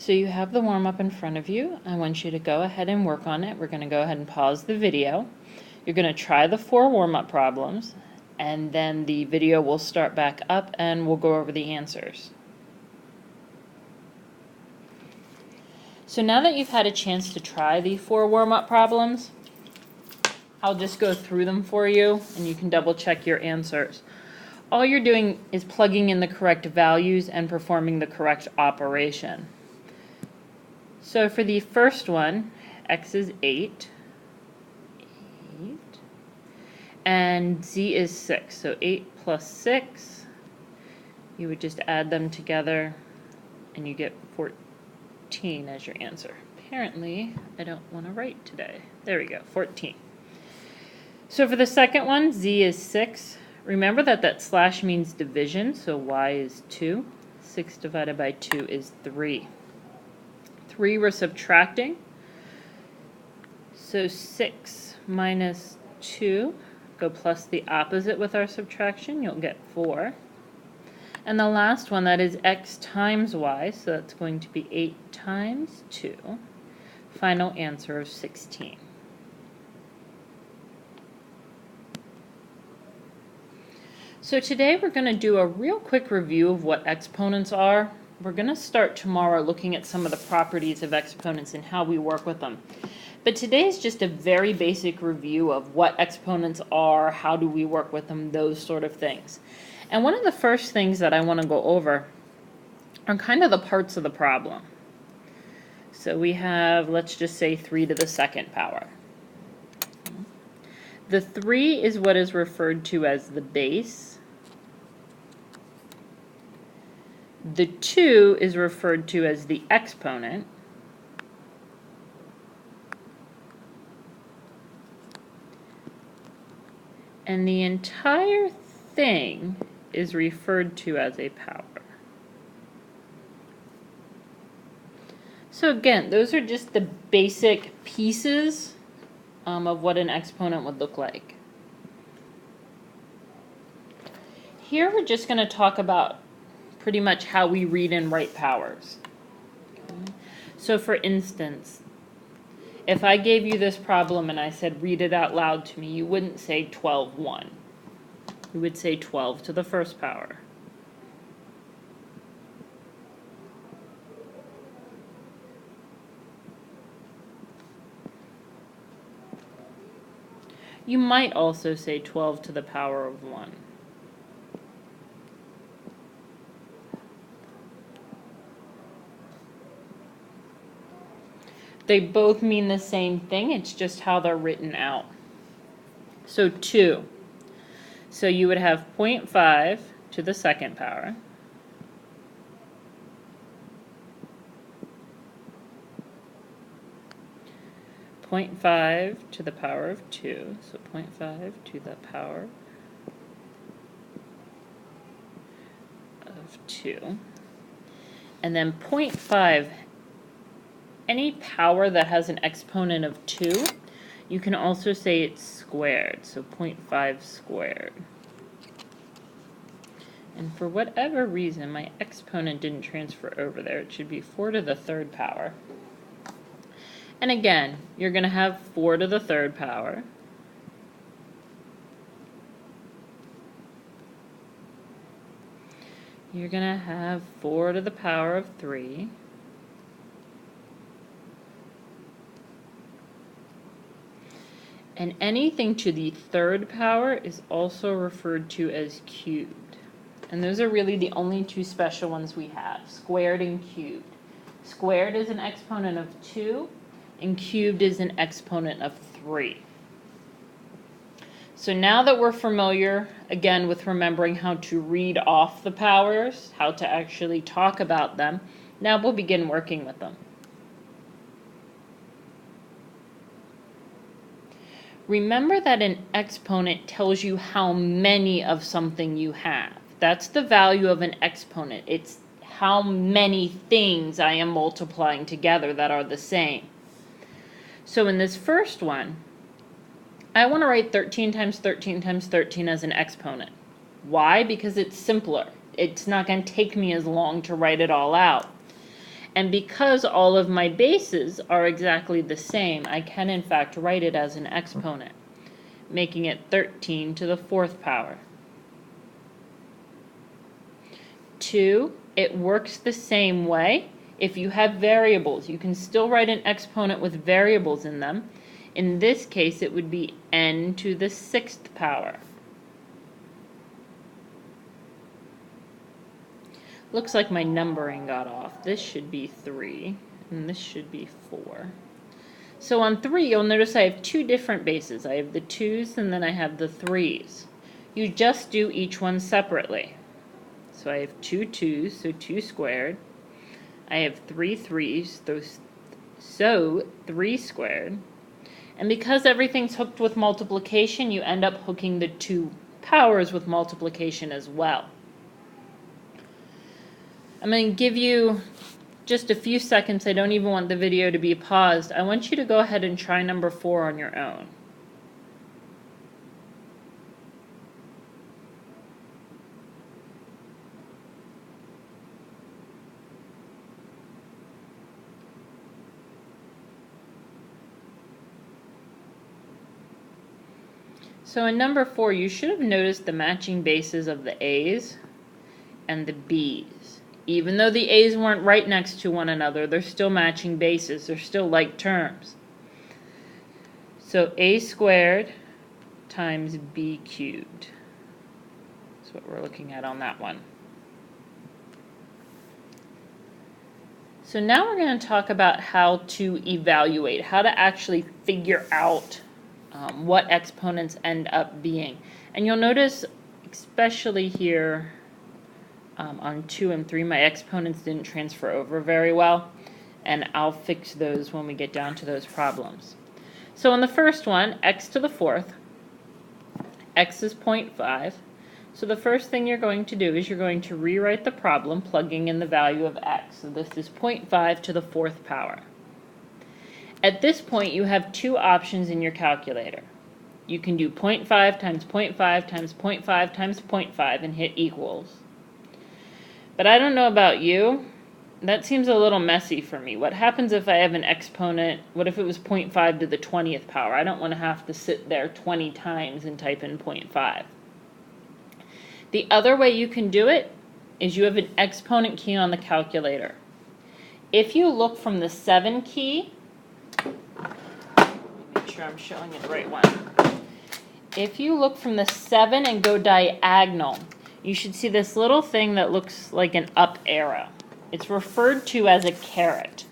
So you have the warm-up in front of you. I want you to go ahead and work on it. We're going to go ahead and pause the video. You're going to try the 4 warm-up problems, and then the video will start back up and we'll go over the answers. So now that you've had a chance to try the 4 warm-up problems, I'll just go through them for you and you can double check your answers. All you're doing is plugging in the correct values and performing the correct operation. So for the first one, x is 8, and z is 6. So 8 plus 6, you would just add them together and you get 14 as your answer. Apparently, I don't want to write today. There we go, 14. So for the second one, z is 6. Remember that slash means division, so y is 2. 6 divided by 2 is 3. 3 we're subtracting. So 6 minus 2, go plus the opposite with our subtraction, you'll get 4. And the last one, that is x times y, so that's going to be 8 times 2. Final answer of 16. So today we're going to do a real quick review of what exponents are. We're going to start tomorrow looking at some of the properties of exponents and how we work with them. But today is just a very basic review of what exponents are, how do we work with them, those sort of things. And one of the first things that I want to go over are kind of the parts of the problem. So we have, let's just say 3 to the second power. The 3 is what is referred to as the base. The 2 is referred to as the exponent. And the entire thing is referred to as a power. So again, those are just the basic pieces of what an exponent would look like. Here we're just going to talk about pretty much how we read and write powers. Okay. So for instance, if I gave you this problem and I said read it out loud to me, you wouldn't say 12(1). You would say 12 to the first power. You might also say 12 to the power of 1. They both mean the same thing, it's just how they're written out. So 2. So you would have 0.5 to the second power. .5 to the power of 2, so 0.5 to the power of 2. And then 0.5, any power that has an exponent of 2, you can also say it's squared, so 0.5 squared. And for whatever reason, my exponent didn't transfer over there. It should be 4 to the third power. And again, you're going to have 4 to the third power. You're going to have 4 to the power of 3. And anything to the third power is also referred to as cubed. And those are really the only 2 special ones we have, squared and cubed. Squared is an exponent of 2, and cubed is an exponent of 3. So now that we're familiar, again, with remembering how to read off the powers, how to actually talk about them, now we'll begin working with them. Remember that an exponent tells you how many of something you have. That's the value of an exponent. It's how many things I am multiplying together that are the same. So in this first one, I want to write 13 times 13 times 13 as an exponent. Why? Because it's simpler. It's not going to take me as long to write it all out. And because all of my bases are exactly the same, I can in fact write it as an exponent, making it 13 to the 4th power. 2, it works the same way. If you have variables, you can still write an exponent with variables in them. In this case, it would be n to the 6th power. Looks like my numbering got off. This should be 3, and this should be 4. So on 3, you'll notice I have 2 different bases. I have the 2's and then I have the 3's. You just do each one separately. So I have 2 2's, so 2 squared. I have 3 3's, so 3 squared. And because everything's hooked with multiplication, you end up hooking the 2 powers with multiplication as well. I'm going to give you just a few seconds. I don't even want the video to be paused. I want you to go ahead and try number 4 on your own. So in number 4, you should have noticed the matching bases of the A's and the B's. Even though the A's weren't right next to one another, they're still matching bases. They're still like terms. So A squared times B cubed. That's what we're looking at on that one. So now we're going to talk about how to evaluate, how to actually figure out what exponents end up being. And you'll notice, especially here on 2 and 3, my exponents didn't transfer over very well, and I'll fix those when we get down to those problems. So in the first one, x to the 4th, x is 0.5. So the first thing you're going to do is you're going to rewrite the problem plugging in the value of x. So this is 0.5 to the 4th power. At this point, you have 2 options in your calculator. You can do 0.5 times 0.5 times 0.5 times 0.5 and hit equals. But I don't know about you, that seems a little messy for me. What happens if I have an exponent, what if it was 0.5 to the 20th power? I don't want to have to sit there 20 times and type in 0.5. The other way you can do it is you have an exponent key on the calculator. If you look from the 7 key, make sure I'm showing you the right one. If you look from the 7 and go diagonal, you should see this little thing that looks like an up arrow. It's referred to as a caret.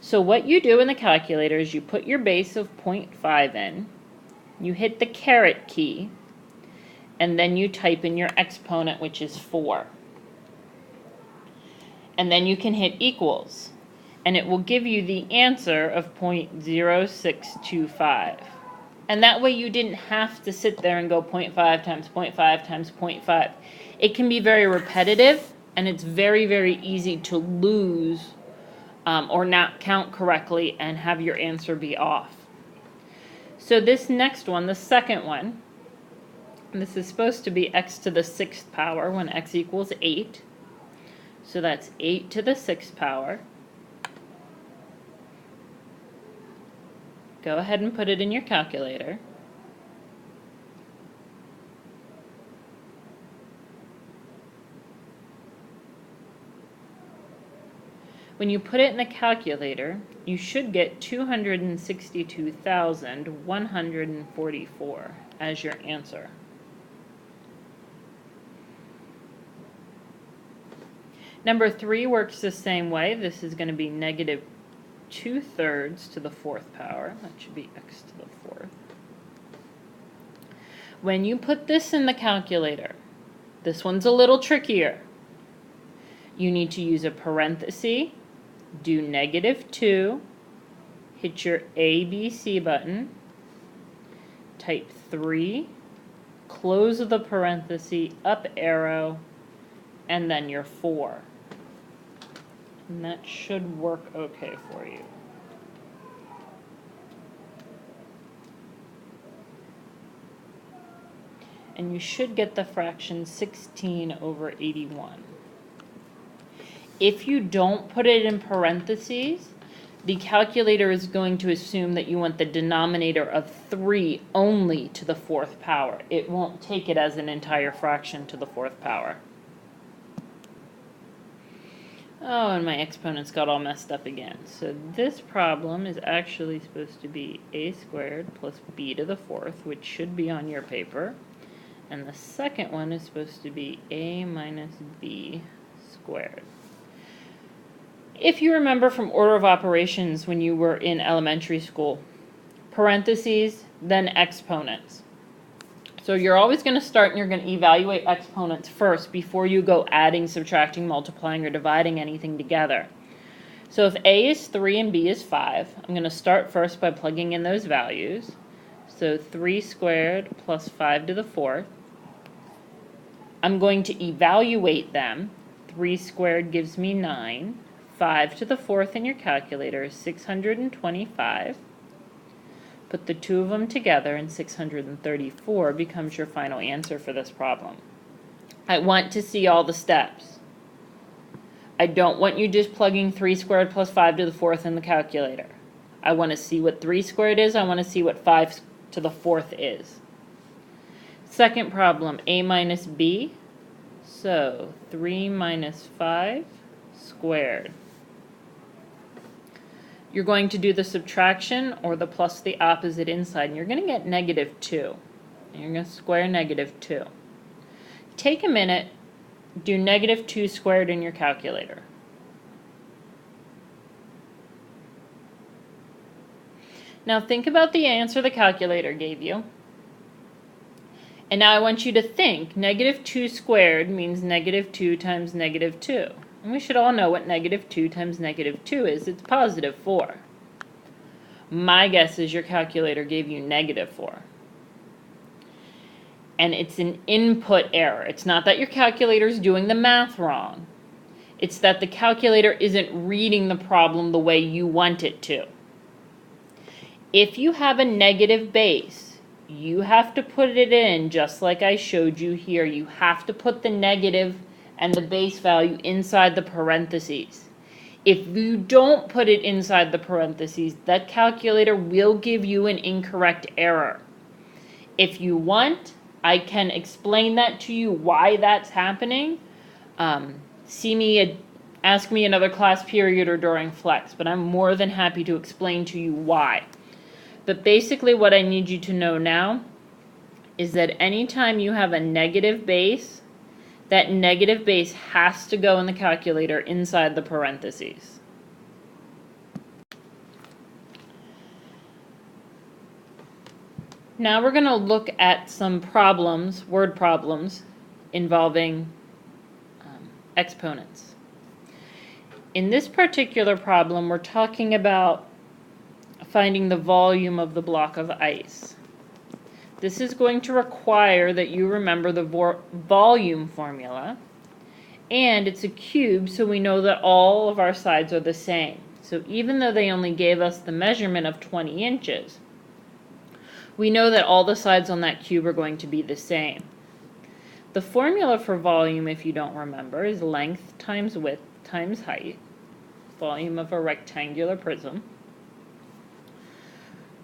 So what you do in the calculator is you put your base of 0.5 in, you hit the caret key, and then you type in your exponent, which is 4. And then you can hit equals, and it will give you the answer of 0.0625. And that way you didn't have to sit there and go 0.5 times 0.5 times 0.5. It can be very repetitive, and it's very, very easy to lose or not count correctly and have your answer be off. So this next one, the second one, this is supposed to be x to the 6th power when x equals 8. So that's 8 to the 6th power. Go ahead and put it in your calculator. When you put it in the calculator, you should get 262,144 as your answer. Number 3 works the same way. This is going to be negative 2/3 to the 4th power. That should be x to the 4th. When you put this in the calculator, this one's a little trickier. You need to use a parenthesis, do -2, hit your ABC button, type 3, close the parenthesis, up arrow, and then your 4. And that should work okay for you. And you should get the fraction 16/81. If you don't put it in parentheses, the calculator is going to assume that you want the denominator of 3 only to the 4th power. It won't take it as an entire fraction to the 4th power. Oh, and my exponents got all messed up again. So this problem is actually supposed to be a squared plus b to the 4th, which should be on your paper. And the second one is supposed to be a minus b squared. If you remember from order of operations when you were in elementary school, parentheses, then exponents. So you're always going to start and you're going to evaluate exponents first before you go adding, subtracting, multiplying, or dividing anything together. So if a is 3 and b is 5, I'm going to start first by plugging in those values. So 3 squared plus 5 to the 4th. I'm going to evaluate them. 3 squared gives me 9. 5 to the 4th in your calculator is 625. Put the two of them together and 634 becomes your final answer for this problem. I want to see all the steps. I don't want you just plugging 3 squared plus 5 to the 4th in the calculator. I want to see what 3 squared is. I want to see what 5 to the 4th is. Second problem, a minus b. So 3 minus 5 squared. You're going to do the subtraction or the plus the opposite inside, and you're going to get negative 2. And you're going to square negative 2. Take a minute, do negative 2 squared in your calculator. Now think about the answer the calculator gave you. And now I want you to think, negative 2 squared means negative 2 times negative 2. And we should all know what negative 2 times negative 2 is. It's positive 4. My guess is your calculator gave you negative 4. And it's an input error. It's not that your calculator is doing the math wrong. It's that the calculator isn't reading the problem the way you want it to. If you have a negative base, you have to put it in just like I showed you here. You have to put the negative and the base value inside the parentheses. If you don't put it inside the parentheses, that calculator will give you an incorrect error. If you want, I can explain that to you why that's happening. Ask me another class period or during flex, but I'm more than happy to explain to you why. But basically what I need you to know now is that anytime you have a negative base, that negative base has to go in the calculator inside the parentheses. Now we're going to look at some problems, word problems, involving exponents. In this particular problem, we're talking about finding the volume of the block of ice. This is going to require that you remember the volume formula, and it's a cube, so we know that all of our sides are the same. So even though they only gave us the measurement of 20 inches, we know that all the sides on that cube are going to be the same. The formula for volume, if you don't remember, is length times width times height, volume of a rectangular prism.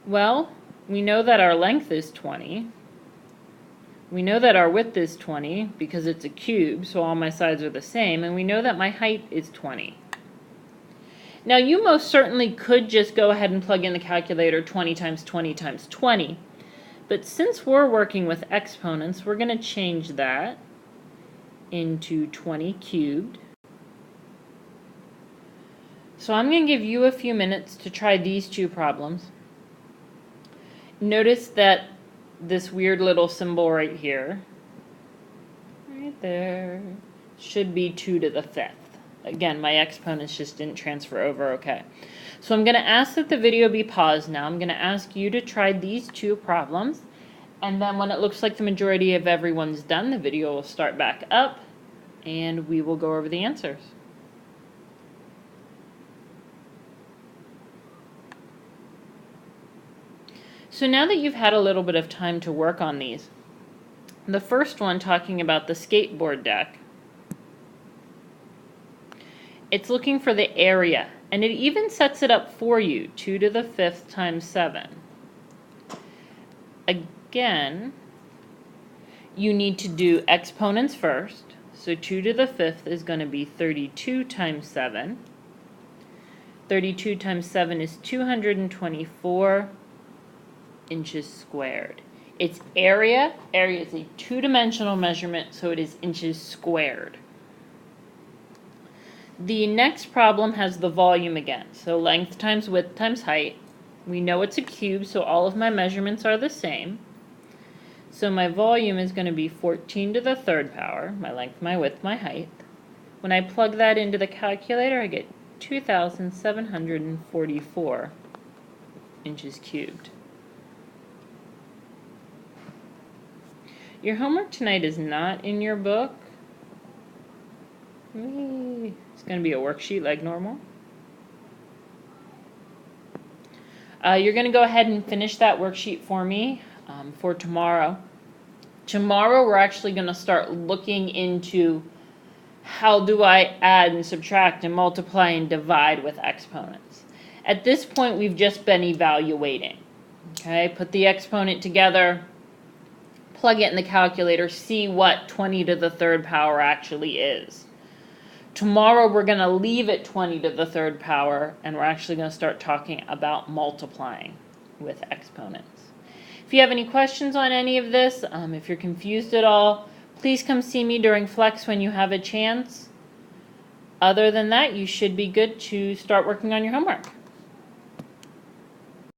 Well, we know that our length is 20. We know that our width is 20 because it's a cube, so all my sides are the same, and we know that my height is 20. Now you most certainly could just go ahead and plug in the calculator 20 times 20 times 20, but since we're working with exponents, we're going to change that into 20 cubed. So I'm going to give you a few minutes to try these two problems. Notice that this weird little symbol right here, right there, should be 2 to the 5th. Again, my exponents just didn't transfer over okay. So I'm going to ask that the video be paused now. I'm going to ask you to try these two problems, and then when it looks like the majority of everyone's done, the video will start back up, and we will go over the answers. So now that you've had a little bit of time to work on these, the first one talking about the skateboard deck, It's looking for the area, and it even sets it up for you, 2 to the 5th times 7. Again, you need to do exponents first. So 2 to the 5th is going to be 32 times 7. 32 times 7 is 224 inches squared. Its area is a two-dimensional measurement, so it is inches squared. The next problem has the volume again. So length times width times height. We know it's a cube, so all of my measurements are the same. So my volume is going to be 14 to the 3rd power, my length, my width, my height. When I plug that into the calculator, I get 2,744 inches cubed. Your homework tonight is not in your book. It's going to be a worksheet like normal. You're going to go ahead and finish that worksheet for me for tomorrow. Tomorrow we're actually going to start looking into how do I add and subtract and multiply and divide with exponents. At this point we've just been evaluating. Okay, put the exponent together, plug it in the calculator, see what 20 to the 3rd power actually is. Tomorrow we're going to leave it 20 to the 3rd power, and we're actually going to start talking about multiplying with exponents. If you have any questions on any of this, if you're confused at all, please come see me during Flex when you have a chance. Other than that, you should be good to start working on your homework.